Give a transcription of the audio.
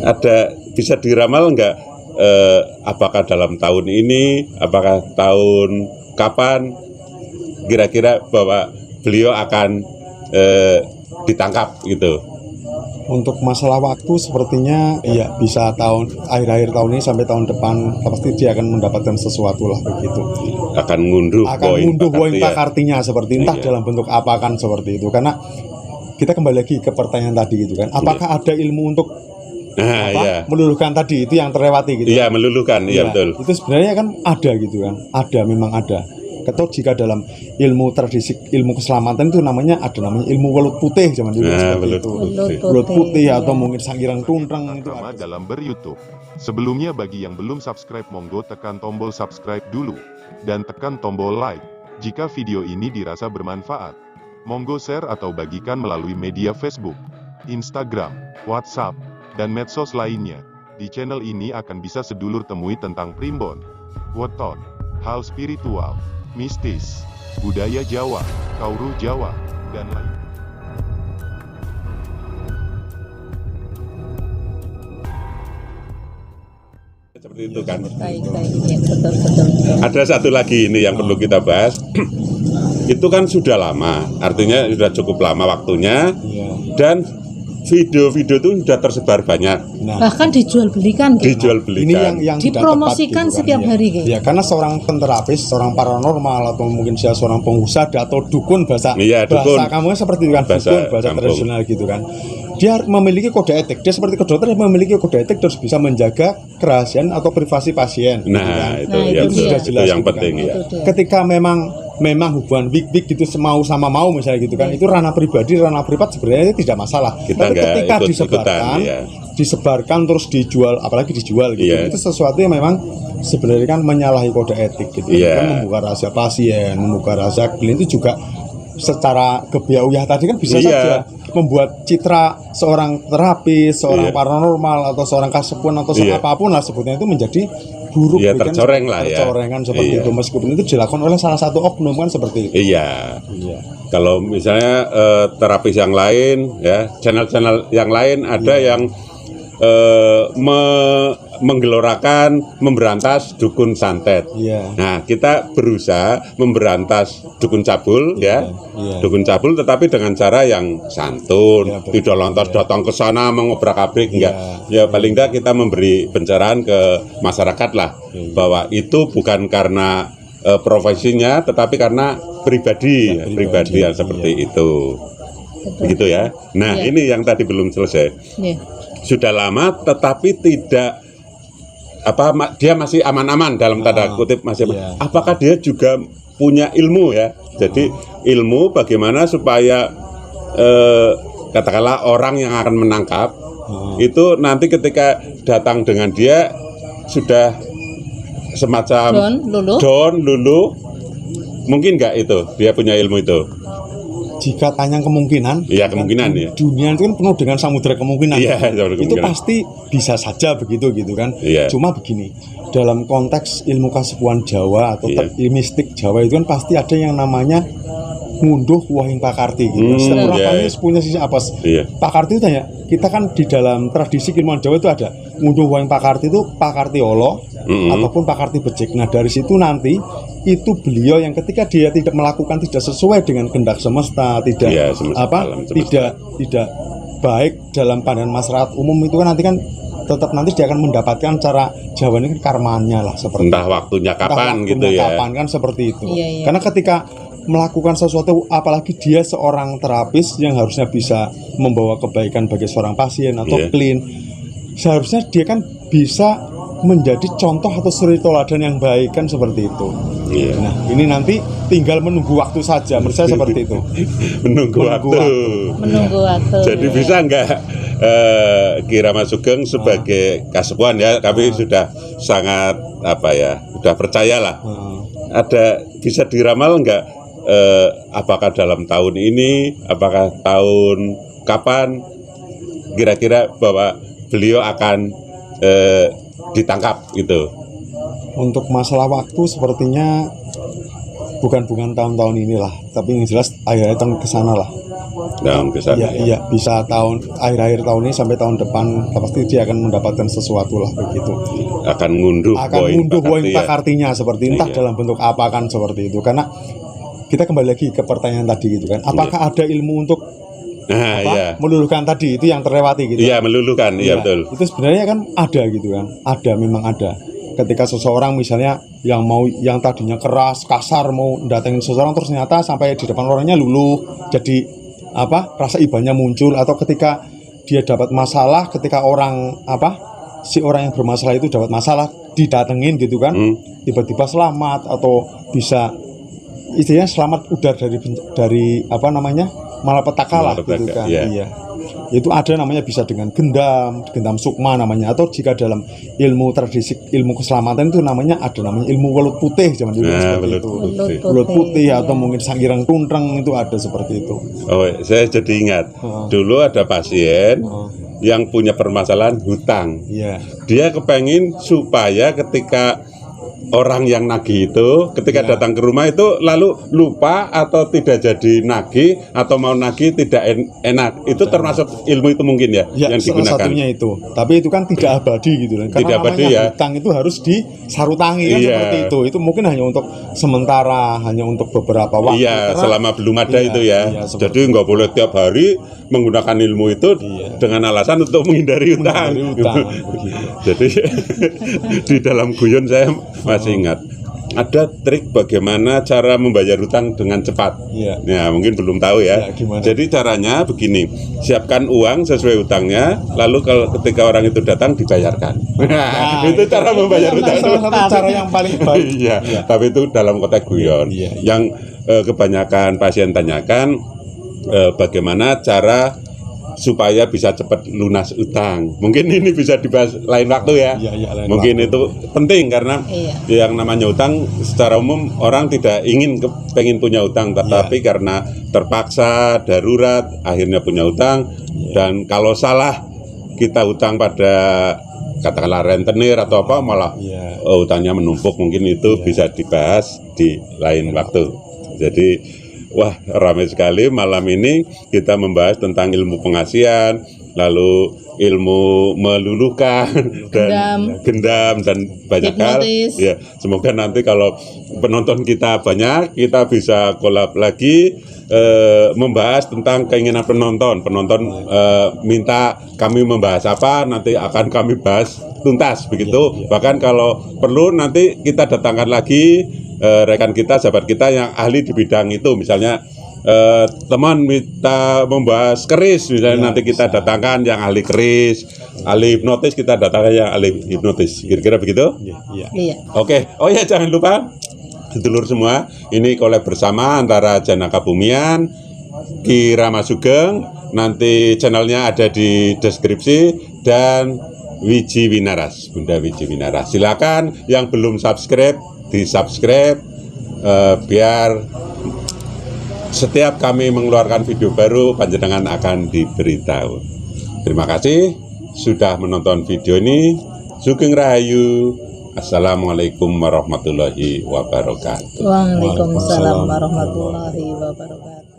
Ada bisa diramal nggak apakah dalam tahun ini, apakah tahun kapan kira-kira bahwa beliau akan ditangkap gitu? Untuk masalah waktu sepertinya ya bisa akhir-akhir tahun ini sampai tahun depan pasti dia akan mendapatkan sesuatu lah begitu. Akan ngunduh poin pakartinya seperti entah dalam bentuk apa kan seperti itu. Karena kita kembali lagi ke pertanyaan tadi gitu kan. Apakah ada ilmu untuk meluluhkan tadi itu yang terlewati gitu? Iya, meluluhkan, iya betul. Itu sebenarnya kan ada gitu kan. Memang ada. Atau jika dalam ilmu tradisi ilmu keselamatan itu namanya ilmu welut putih zaman dulu seperti itu. Welut putih atau mungkin sangirang tuntrang itu ada dalam ber-YouTube. Sebelumnya bagi yang belum subscribe monggo tekan tombol subscribe dulu dan tekan tombol like. Jika video ini dirasa bermanfaat, monggo share atau bagikan melalui media Facebook, Instagram, WhatsApp, dan medsos lainnya. Di channel ini akan bisa sedulur temui tentang primbon, weton, hal spiritual, mistis, budaya Jawa, kauruh Jawa, dan lain. Seperti itu kan. Baik, ya, betul. Ada satu lagi ini yang perlu kita bahas. Itu kan sudah lama, artinya sudah cukup lama waktunya, dan video-video itu sudah tersebar banyak. Bahkan dijual belikan. Ini yang dipromosikan gitu, setiap hari gitu. Ya, karena seorang penterapis, seorang paranormal atau mungkin seorang pengusaha atau dukun bahasa kamu seperti itu kan, bahasa tradisional gitu kan. Dia memiliki kode etik. Dia seperti kedokteran memiliki kode etik terus bisa menjaga kerahasiaan atau privasi pasien. Itu sudah jelas yang penting ya. Ketika memang hubungan big gitu mau sama mau misalnya gitu kan, itu ranah pribadi, ranah privat sebenarnya tidak masalah. Tapi ketika disebarkan terus dijual, apalagi dijual gitu, itu sesuatu yang memang sebenarnya kan menyalahi kode etik gitu. Kan membuka rahasia pasien, membuka rahasia klien itu juga secara kebiauyah tadi kan bisa saja membuat citra seorang terapis, seorang paranormal atau seorang kasepuan atau apapun lah sebutnya itu menjadi buruk, tercoreng lah ya. Tercorengan seperti itu, meskipun itu dilakukan oleh salah satu oknum kan seperti itu. Kalau misalnya terapis yang lain ya, channel-channel yang lain ada yang menggelorakan memberantas dukun santet. Nah, kita berusaha memberantas dukun cabul dukun cabul tetapi dengan cara yang santun, tidak lantas datang ke sana mengobrak-abrik enggak. Ya paling enggak kita memberi pencerahan ke masyarakat lah bahwa itu bukan karena profesinya tetapi karena pribadi yang seperti itu. Begitu ya. Nah, ini yang tadi belum selesai. Sudah lama tetapi tidak dia masih aman-aman dalam tanda kutip masih apakah dia juga punya ilmu ya, jadi ilmu bagaimana supaya katakanlah orang yang akan menangkap itu nanti ketika datang dengan dia sudah semacam lulu mungkin nggak itu dia punya ilmu itu? Jika tanya kemungkinan, dunia itu kan penuh dengan samudera kemungkinan. Itu pasti bisa saja begitu gitu kan. Cuma begini, dalam konteks ilmu kasepuan Jawa atau mistik Jawa itu kan pasti ada yang namanya ngunduh wahing pakarti gitu. Setiap orang punya sisi apa? Pakarti itu tanya, kita kan di dalam tradisi ilmuwan Jawa itu ada ngunduh wahing pakarti itu pakarti olo ataupun pakarti becik. Nah, dari situ nanti itu beliau yang ketika dia tidak melakukan tidak sesuai dengan kehendak semesta, tidak baik dalam pandangan masyarakat umum itu kan nanti kan tetap nanti dia akan mendapatkan cara Jawa ini karmanya lah seperti entah waktunya kapan gitu ya. Kapan kan seperti itu. Karena ketika melakukan sesuatu apalagi dia seorang terapis yang harusnya bisa membawa kebaikan bagi seorang pasien atau klien, seharusnya dia kan bisa menjadi contoh atau suri teladan yang baik kan seperti itu. Nah, ini nanti tinggal menunggu waktu saja, menurut saya seperti itu. menunggu waktu. Jadi bisa nggak Kirama Sugeng sebagai kasepuan ya, kami sudah sangat sudah percayalah. Ada bisa diramal nggak apakah dalam tahun ini, apakah tahun kapan kira-kira bahwa beliau akan ditangkap gitu? Untuk masalah waktu sepertinya bukan tahun-tahun inilah, tapi yang jelas akhirnya tahun kesana lah. Dalam kesana. Iya, bisa akhir-akhir tahun ini sampai tahun depan pasti dia akan mendapatkan sesuatu lah begitu. Akan ngunduh poin pakartinya seperti entah dalam bentuk apa kan seperti itu. Karena kita kembali lagi ke pertanyaan tadi gitu kan. Apakah ada ilmu untuk meluluhkan tadi itu yang terlewati gitu? Iya, meluluhkan, iya betul. Itu sebenarnya kan ada gitu kan. Memang ada. Ketika seseorang misalnya yang tadinya keras, kasar mau datengin seseorang terus ternyata sampai di depan orangnya luluh, jadi rasa ibanya muncul, atau ketika dia dapat masalah, ketika si orang yang bermasalah itu dapat masalah didatengin gitu kan, tiba-tiba selamat atau bisa istilahnya selamat udah dari malapetaka lah gitu kan. Iya. Itu ada namanya bisa dengan gendam sukma namanya, atau jika dalam ilmu tradisi ilmu keselamatan itu namanya ilmu welut putih zaman dulu seperti itu. Welut putih atau mungkin sangirang tuntreng itu ada seperti itu. Oh, saya jadi ingat. Dulu ada pasien yang punya permasalahan hutang. Dia kepengin supaya ketika orang yang nagih itu ketika datang ke rumah itu lalu lupa atau tidak jadi nagih atau mau nagih tidak enak, itu termasuk ilmu itu mungkin yang digunakan. Salah satunya itu, tapi itu kan tidak abadi gitu kan. Karena tidak abadi hutang itu harus disarutangi kan seperti itu. Itu mungkin hanya untuk sementara, hanya untuk beberapa waktu. Selama belum ada itu jadi nggak boleh tiap hari menggunakan ilmu itu dengan alasan untuk menghindari hutang. Jadi di dalam guyon saya masih ingat ada trik bagaimana cara membayar hutang dengan cepat. Ya mungkin belum tahu ya. Jadi caranya begini, siapkan uang sesuai hutangnya, lalu ketika orang itu datang dibayarkan. Itu cara membayar hutang. Salah satu cara yang paling baik. Tapi itu dalam konteks guyon. Yang kebanyakan pasien tanyakan bagaimana cara supaya bisa cepat lunas utang. Mungkin ini bisa dibahas lain waktu ya. Mungkin itu penting karena yang namanya utang secara umum orang tidak pengen punya utang, tetapi karena terpaksa darurat akhirnya punya utang. Dan kalau salah kita utang pada katakanlah rentenir atau apa malah utangnya menumpuk, mungkin itu bisa dibahas di lain waktu. Jadi wah, ramai sekali malam ini kita membahas tentang ilmu pengasihan, lalu ilmu meluluhkan dan gendam dan banyak hal. Ya, semoga nanti kalau penonton kita banyak, kita bisa collab lagi membahas tentang keinginan penonton. Penonton minta kami membahas apa, nanti akan kami bahas tuntas begitu. Bahkan kalau perlu nanti kita datangkan lagi rekan kita, sahabat kita yang ahli di bidang itu, misalnya teman minta membahas keris, misalnya nanti kita datangkan yang ahli keris, ahli hipnotis kita datangkan yang ahli hipnotis, kira-kira begitu? Iya. Oke, jangan lupa sedulur semua, ini collab bersama antara Janaka Bumian, Ki Rama Sugeng, nanti channelnya ada di deskripsi, dan Wiji Winaras, Bunda Wiji Winaras. Silakan yang belum subscribe di-subscribe biar setiap kami mengeluarkan video baru panjenengan akan diberitahu. Terima kasih sudah menonton video ini. Sugeng Rahayu. Assalamualaikum warahmatullahi wabarakatuh. Waalaikumsalam warahmatullahi wabarakatuh.